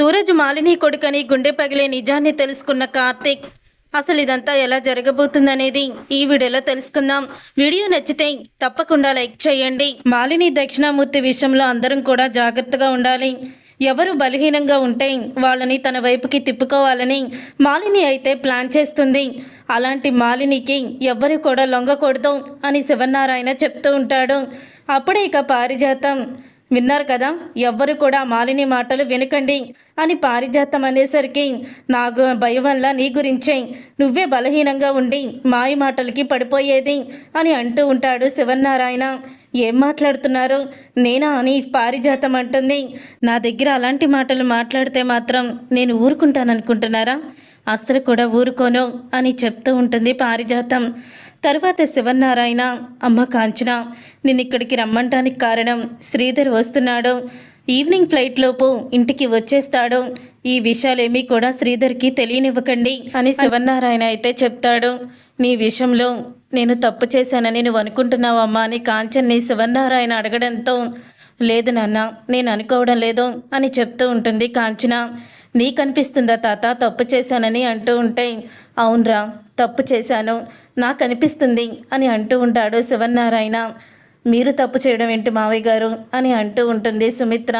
సూరజ్ మాలిని కొడుకని గుండె పగిలే నిజాన్ని తెలుసుకున్న కార్తీక్ అసలు ఇదంతా ఎలా జరగబోతుందనేది ఈ వీడియోలో తెలుసుకుందాం. వీడియో నచ్చితే తప్పకుండా లైక్ చేయండి. మాలిని దక్షిణామూర్తి విషయంలో అందరం కూడా జాగ్రత్తగా ఉండాలి. ఎవరు బలహీనంగా ఉంటే వాళ్ళని తన వైపుకి తిప్పుకోవాలని మాలిని అయితే ప్లాన్ చేస్తుంది. అలాంటి మాలినికి ఎవ్వరు కూడా లొంగకూడదు అని శివనారాయణ చెప్తూ ఉంటాడు. అప్పుడే ఇక పారిజాతం విన్నారు కదా, ఎవ్వరు కూడా మాలిని మాటలు వినకండి అని పారిజాతం అనేసరికి నాకు భయం వల్ల నీ గురించే నువ్వే బలహీనంగా ఉండి మాయ మాటలకి పడిపోయేది అని అంటూ ఉంటాడు శివనారాయణ. ఏం మాట్లాడుతున్నారు నేనా అని పారిజాతం అంటుంది. నా దగ్గర అలాంటి మాటలు మాట్లాడితే మాత్రం నేను ఊరుకుంటాననుకుంటున్నారా? అస్సలు కూడా ఊరుకోను అని చెప్తూ ఉంటుంది పారిజాతం. తర్వాత శివనారాయణ, అమ్మ కాంచన, నేను ఇక్కడికి రమ్మంటానికి కారణం శ్రీధర్ వస్తున్నాడు, ఈవినింగ్ ఫ్లైట్లోపు ఇంటికి వచ్చేస్తాడు, ఈ విషయాలేమీ కూడా శ్రీధర్కి తెలియనివ్వకండి అని శివనారాయణ అయితే చెప్తాడు. నీ విషయంలో నేను తప్పు చేశానని నువ్వు అనుకుంటున్నావమ్మా అని కాంచన్ని శివనారాయణ అడగడంతో, లేదు నాన్న, నేను అనుకోవడం లేదు అని చెప్తూ ఉంటుంది కాంచన. నీకనిపిస్తుందా తాత తప్పు చేశానని అంటూ ఉంటే, అవునరా తప్పు చేశాను, నాకు అనిపిస్తుంది అని అంటూ ఉంటాడు శివనారాయణ. మీరు తప్పు చేయడం ఏంటి మావయ్య గారు అని అంటూ ఉంటుంది సుమిత్ర.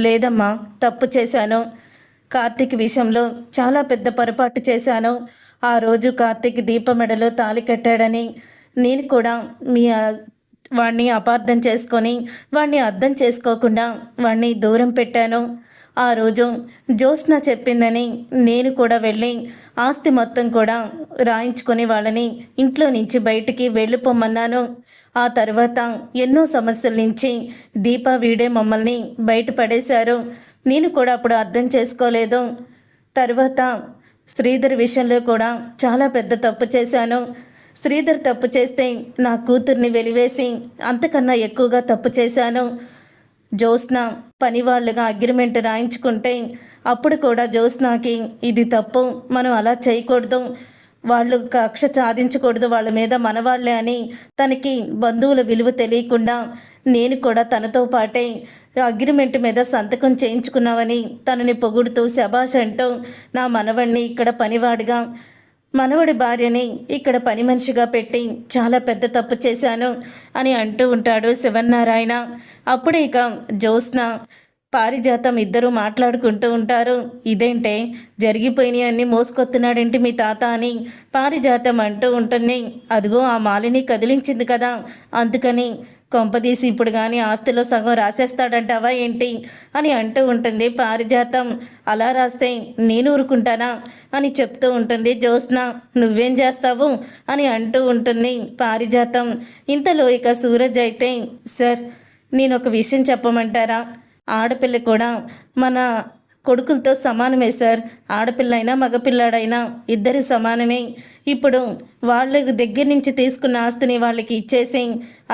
లేదమ్మా, తప్పు చేశాను, కార్తీక్ విషయంలో చాలా పెద్ద పొరపాటు చేశాను. ఆ రోజు కార్తీక్ దీపమెడలో తాళి కట్టాడని నేను కూడా వాణ్ణి అపార్థం చేసుకొని వాణ్ణి అర్థం చేసుకోకుండా వాణ్ణి దూరం పెట్టాను. ఆ రోజు జ్యోత్స్న చెప్పిందని నేను కూడా వెళ్ళి ఆస్తి మొత్తం కూడా రాయించుకొని వాళ్ళని ఇంట్లో నుంచి బయటికి వెళ్ళిపోమన్నాను. ఆ తర్వాత ఎన్నో సమస్యల నుంచి దీప వీడే మమ్మల్ని బయటపడేశారు. నేను కూడా అప్పుడు అర్థం చేసుకోలేదు. తర్వాత శ్రీధర్ విషయంలో కూడా చాలా పెద్ద తప్పు చేశాను. శ్రీధర్ తప్పు చేస్తే నా కూతుర్ని వెలివేసి అంతకన్నా ఎక్కువగా తప్పు చేశాను. జ్యోత్స్న పనివాళ్ళుగా అగ్రిమెంట్ రాయించుకుంటే అప్పుడు కూడా జ్యోత్స్నాకి ఇది తప్పు, మనం అలా చేయకూడదు, వాళ్ళు కక్ష సాధించకూడదు వాళ్ళ మీద మనవాళ్లే అని తనకి బంధువుల విలువ తెలియకుండా నేను కూడా తనతో పాటే అగ్రిమెంట్ మీద సంతకం చేయించుకున్నావని తనని పొగుడుతూ శభాష్ అంటూ నా మనవడిని ఇక్కడ పనివాడిగా, మనవడి భార్యని ఇక్కడ పని మనిషిగా పెట్టి చాలా పెద్ద తప్పు చేశాను అని అంటూ ఉంటాడు శివనారాయణ. అప్పుడే ఇక జ్యోత్స్న పారిజాతం ఇద్దరు మాట్లాడుకుంటూ ఉంటారు. ఇదేంటే జరిగిపోయినాయి అన్నీ మోసుకొస్తున్నాడేంటి మీ తాత అని పారిజాతం అంటూ ఉంటుంది. అదిగో ఆ మాలిని కదిలించింది కదా, అందుకని కొంపదీసి ఇప్పుడు కానీ ఆస్తిలో సగం రాసేస్తాడంటావా ఏంటి అని అంటూ ఉంటుంది పారిజాతం. అలా రాస్తే నేను ఊరుకుంటానా అని చెప్తూ ఉంటుంది జ్యోత్స్న. నువ్వేం చేస్తావు అని అంటూ ఉంటుంది పారిజాతం. ఇంతలో ఇక సూరజ్ అయితే, సార్ నేను ఒక విషయం చెప్పమంటారా? ఆడపిల్ల కూడా మన కొడుకులతో సమానమే సార్, ఆడపిల్ల అయినా మగపిల్లాడైనా ఇద్దరు సమానమే. ఇప్పుడు వాళ్ళ దగ్గర నుంచి తీసుకున్న ఆస్తిని వాళ్ళకి ఇచ్చేసి,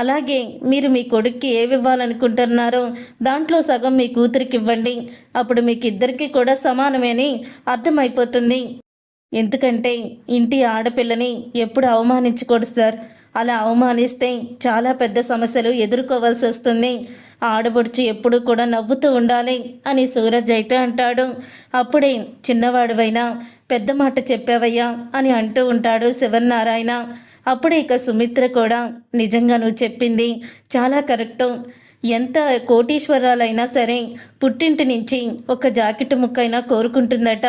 అలాగే మీరు మీ కొడుక్కి ఏవి ఇవ్వాలనుకుంటున్నారో దాంట్లో సగం మీ కూతురికి ఇవ్వండి, అప్పుడు మీకు ఇద్దరికి కూడా సమానమే అని అర్థమైపోతుంది. ఎందుకంటే ఇంటి ఆడపిల్లని ఎప్పుడు అవమానించకూడదు సార్, అలా అవమానిస్తే చాలా పెద్ద సమస్యలు ఎదుర్కోవాల్సి వస్తుంది. ఆడబొడుచు ఎప్పుడు కూడా నవ్వుతూ ఉండాలి అని సూరజ్ అయితే అంటాడు. అప్పుడే చిన్నవాడివైనా పెద్ద మాట చెప్పావయ్యా అని అంటూ ఉంటాడు శివనారాయణ. అప్పుడే ఇక సుమిత్ర కూడా, నిజంగా నువ్వు చెప్పింది చాలా కరెక్టు, ఎంత కోటీశ్వరాలైనా సరే పుట్టింటి నుంచి ఒక జాకెట్ ముక్కైనా కోరుకుంటుందట,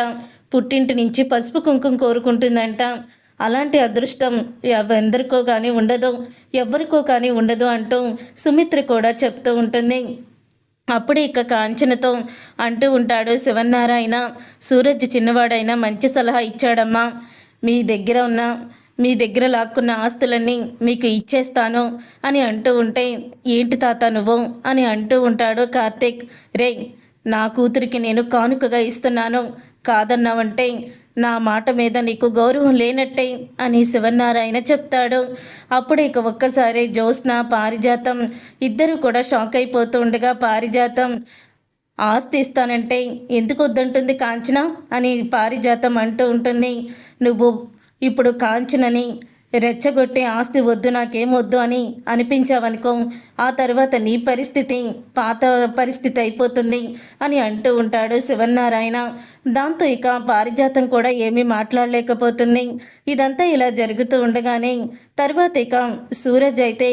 పుట్టింటి నుంచి పసుపు కుంకుమ కోరుకుంటుందంట. అలాంటి అదృష్టం ఎందరికో కానీ ఉండదు, ఎవరికో కానీ ఉండదు అంటూ సుమిత్ర కూడా చెప్తూ ఉంటుంది. అప్పుడు ఇక కాంచనతో అంటూ ఉంటాడు శివనారాయణ. సూరజ్ చిన్నవాడైనా మంచి సలహా ఇచ్చాడమ్మా, మీ దగ్గర లాక్కున్న ఆస్తులన్నీ మీకు ఇచ్చేస్తాను అని అంటూ ఉంటే, ఏంటి తాత నువ్వు అని అంటూ ఉంటాడు కార్తీక్. రే, నా కూతురికి నేను కానుకగా ఇస్తున్నాను, కాదన్నావంటే నా మాట మీద నీకు గౌరవం లేనట్టే అని శివనారాయణ చెప్తాడు. అప్పుడు ఇక ఒక్కసారి జ్యోత్స్న పారిజాతం ఇద్దరు కూడా షాక్ అయిపోతూ ఉండగా, పారిజాతం ఆస్తి ఇస్తానంటే ఎందుకు వద్దంటుంది కాంచన అని పారిజాతం అంటూ ఉంటుంది. నువ్వు ఇప్పుడు కాంచనని రెచ్చగొట్టి ఆస్తి వద్దు నాకేం వద్దు అని అనిపించావనుకో, ఆ తర్వాత నీ పరిస్థితి పాత పరిస్థితి అయిపోతుంది అని అంటూ ఉంటాడు శివన్నారాయణ. దాంతో ఇక పారిజాతం కూడా ఏమీ మాట్లాడలేకపోతుంది. ఇదంతా ఇలా జరుగుతూ ఉండగానే తర్వాత ఇక సూరజ్ అయితే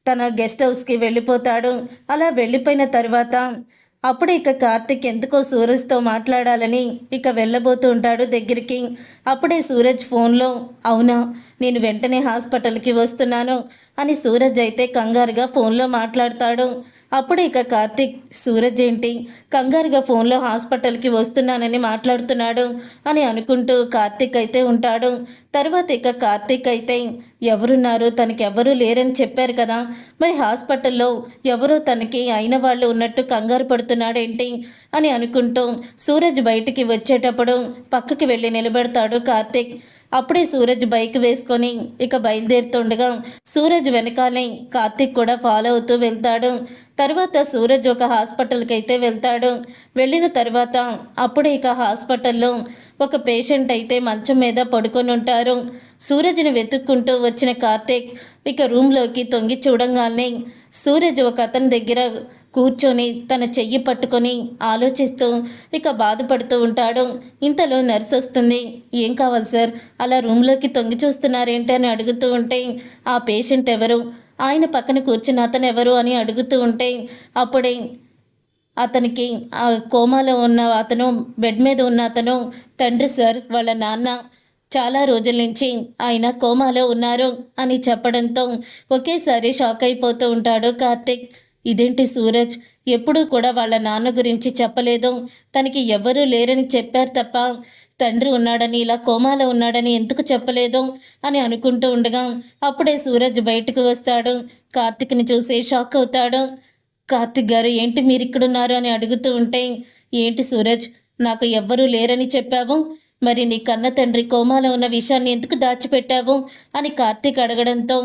తన గెస్ట్ హౌస్కి వెళ్ళిపోతాడు. అలా వెళ్ళిపోయిన తర్వాత అప్పుడు ఇక కార్తిక్ ఎందుకో సూరజ్తో మాట్లాడాలని ఇక వెళ్ళబోతూ ఉంటాడు దగ్గరికి. అప్పుడే సూరజ్ ఫోన్లో అవునా నేను వెంటనే హాస్పిటల్కి వస్తున్నాను అని సూరజ్ అయితే కంగారుగా ఫోన్లో మాట్లాడతాడు. అప్పుడు ఇక కార్తిక్ సూరజ్ ఏంటి కంగారుగా ఫోన్లో హాస్పిటల్కి వస్తున్నానని మాట్లాడుతున్నాడు అని అనుకుంటూ కార్తిక్ అయితే ఉంటాడు. తర్వాత ఇక కార్తిక్ అయితే ఎవరున్నారు తనకి ఎవరూ లేరని చెప్పారు కదా, మరి హాస్పిటల్లో ఎవరో తనకి అయిన వాళ్ళు ఉన్నట్టు కంగారు పడుతున్నాడేంటి అని అనుకుంటూ సూరజ్ బయటికి వచ్చేటప్పుడు పక్కకి వెళ్ళి నిలబెడతాడు కార్తిక్. అప్పుడే సూరజ్ బైక్ వేసుకొని ఇక బయలుదేరుతుండగా సూరజ్ వెనకాలే కార్తిక్ కూడా ఫాలో అవుతూ వెళ్తాడు. తర్వాత సూరజ్ ఒక హాస్పిటల్కి అయితే వెళ్తాడు. వెళ్ళిన తర్వాత అప్పుడే ఇక హాస్పిటల్లో ఒక పేషెంట్ అయితే మంచం మీద పడుకొని ఉంటారు. సూరజ్ని వెతుక్కుంటూ వచ్చిన కార్తిక్ ఇక రూమ్లోకి తొంగి చూడంగానే సూరజ్ ఒక అతని దగ్గర కూర్చొని తన చెయ్యి పట్టుకొని ఆలోచిస్తూ ఇక బాధపడుతూ ఉంటాడు. ఇంతలో నర్స్ వస్తుంది. ఏం కావాలి సార్, అలా రూమ్లోకి తొంగి చూస్తున్నారేంటి అని అడుగుతూ ఉంటే ఆ పేషెంట్ ఎవరు, ఆయన పక్కన కూర్చున్న అతను ఎవరు అని అడుగుతూ ఉంటే అప్పుడే అతనికి ఆ కోమాలో ఉన్న అతను, బెడ్ మీద ఉన్న అతను తండ్రి సార్, వాళ్ళ నాన్న చాలా రోజుల నుంచి ఆయన కోమాలో ఉన్నారు అని చెప్పడంతో ఒకేసారి షాక్ అయిపోతూ ఉంటాడు కార్తిక్. ఇదేంటి సూరజ్ ఎప్పుడూ కూడా వాళ్ళ నాన్న గురించి చెప్పలేదు, తనకి ఎవరూ లేరని చెప్పారు తప్ప తండ్రి ఉన్నాడని ఇలా కోమాలో ఉన్నాడని ఎందుకు చెప్పలేదు అని అనుకుంటూ ఉండగా అప్పుడే సూరజ్ బయటకు వస్తాడు. కార్తిక్ని చూసి షాక్ అవుతాడు. కార్తిక్ గారు ఏంటి మీరు ఇక్కడున్నారు అని అడుగుతూ ఉంటే ఏంటి సూరజ్ నాకు ఎవ్వరూ లేరని చెప్పావు, మరి నీ కన్న తండ్రి కోమాలో ఉన్న విషయాన్ని ఎందుకు దాచిపెట్టావు అని కార్తిక్ అడగడంతో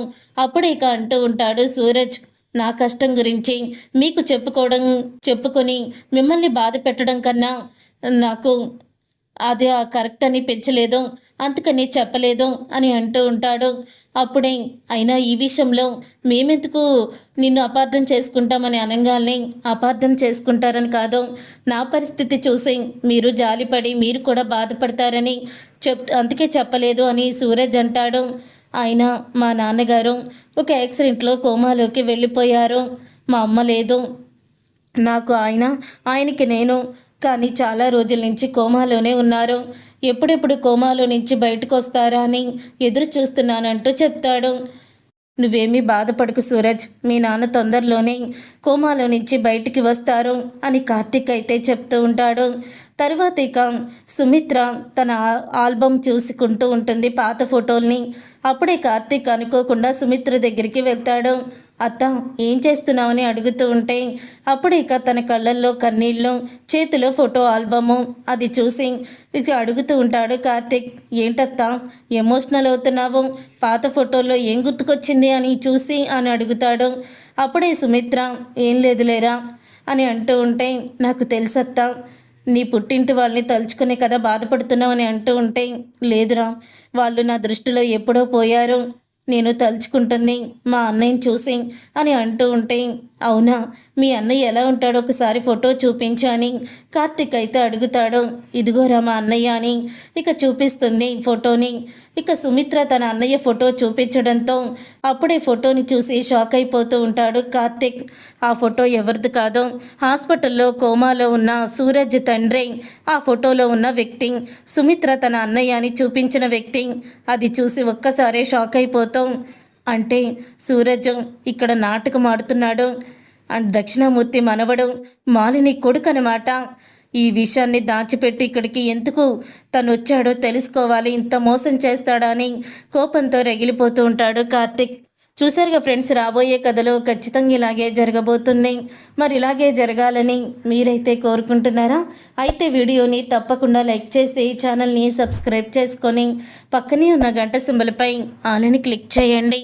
అప్పుడే ఇక అంటూ ఉంటాడు సూరజ్ నా కష్టం గురించి మీకు చెప్పుకొని మిమ్మల్ని బాధ పెట్టడం కన్నా నాకు అది కరెక్ట్ అని పెంచలేదు, అందుకని చెప్పలేదు అని అంటూ ఉంటాడు. అప్పుడే అయినా ఈ విషయంలో మేమెందుకు నిన్ను అపార్థం చేసుకుంటామని అనగానే అపార్థం చేసుకుంటారని కాదు, నా పరిస్థితి చూసి మీరు జాలిపడి మీరు కూడా బాధపడతారని అందుకే చెప్పలేదు అని సూరజ్ అంటాడు. అయినా మా నాన్నగారు ఒక యాక్సిడెంట్లో కోమాలోకి వెళ్ళిపోయారు, మా అమ్మ లేదు, నాకు ఆయనకి నేను, కానీ చాలా రోజుల నుంచి కోమాలోనే ఉన్నారు, ఎప్పుడెప్పుడు కోమాలో నుంచి బయటకు వస్తారా అని ఎదురు చూస్తున్నానంటూ చెప్తాడు. నువ్వేమీ బాధపడకు సూరజ్, మీ నాన్న తొందరలోనే కోమాలో నుంచి బయటికి వస్తారు అని కార్తిక్ అయితే చెప్తూ ఉంటాడు. తర్వాత ఇక సుమిత్ర తన ఆల్బమ్ చూసుకుంటూ ఉంటుంది పాత ఫోటోల్ని. అప్పుడే కార్తిక్ అనుకోకుండా సుమిత్ర దగ్గరికి వెళ్తాడు. అత్త ఏం చేస్తున్నావని అడుగుతూ ఉంటే అప్పుడు ఇక తన కళ్ళల్లో కన్నీళ్ళు, చేతిలో ఫోటో ఆల్బము అది చూసి ఇక అడుగుతూ ఉంటాడు కార్తిక్. ఏంటత్తా ఎమోషనల్ అవుతున్నావు, పాత ఫోటోల్లో ఏం గుర్తుకొచ్చింది అని చూసి అని అడుగుతాడు. అప్పుడే సుమిత్ర ఏం లేదులేరా అని అంటూ ఉంటే నాకు తెలుసత్తా నీ పుట్టింటి వాళ్ళని తలుచుకునే కదా బాధపడుతున్నావు అని అంటూ ఉంటే లేదురా వాళ్ళు నా దృష్టిలో ఎప్పుడో పోయారు, నేను తలుచుకుంటుంది మా అన్నయ్యని చూసి అని అంటూ ఉంటే అవునా మీ అన్నయ్య ఎలా ఉంటాడో ఒకసారి ఫోటో చూపించు అని కార్తిక్ అయితే అడుగుతాడు. ఇదిగోరా మా అన్నయ్య అని ఇక చూపిస్తుంది ఫోటోని. ఇక సుమిత్ర తన అన్నయ్య ఫోటో చూపించడంతో అప్పుడే ఫోటోని చూసి షాక్ అయిపోతూ ఉంటాడు కార్తిక్. ఆ ఫోటో ఎవరిది కాదో, హాస్పిటల్లో కోమాలో ఉన్న సూరజ్ తండ్రి ఆ ఫోటోలో ఉన్న వ్యక్తి, సుమిత్ర తన అన్నయ్య అని చూపించిన వ్యక్తి. అది చూసి ఒక్కసారే షాక్ అయిపోతాం. అంటే సూరజ్ ఇక్కడ నాటకం ఆడుతున్నాడు అండ్ దక్షిణామూర్తి మనవడు మాలిని కొడుకు అన్నమాట. ఈ విషయాన్ని దాచిపెట్టి ఇక్కడికి ఎందుకు తను వచ్చాడో తెలుసుకోవాలి, ఇంత మోసం చేస్తాడా అని కోపంతో రగిలిపోతూ ఉంటాడు కార్తిక్. చూసారుగా ఫ్రెండ్స్, రాబోయే కథలో ఖచ్చితంగా ఇలాగే జరగబోతుంది. మరి ఇలాగే జరగాలని మీరైతే కోరుకుంటున్నారా? అయితే వీడియోని తప్పకుండా లైక్ చేసి ఛానల్ని సబ్స్క్రైబ్ చేసుకొని పక్కనే ఉన్న గంట సింబల్పై ఆలని క్లిక్ చేయండి.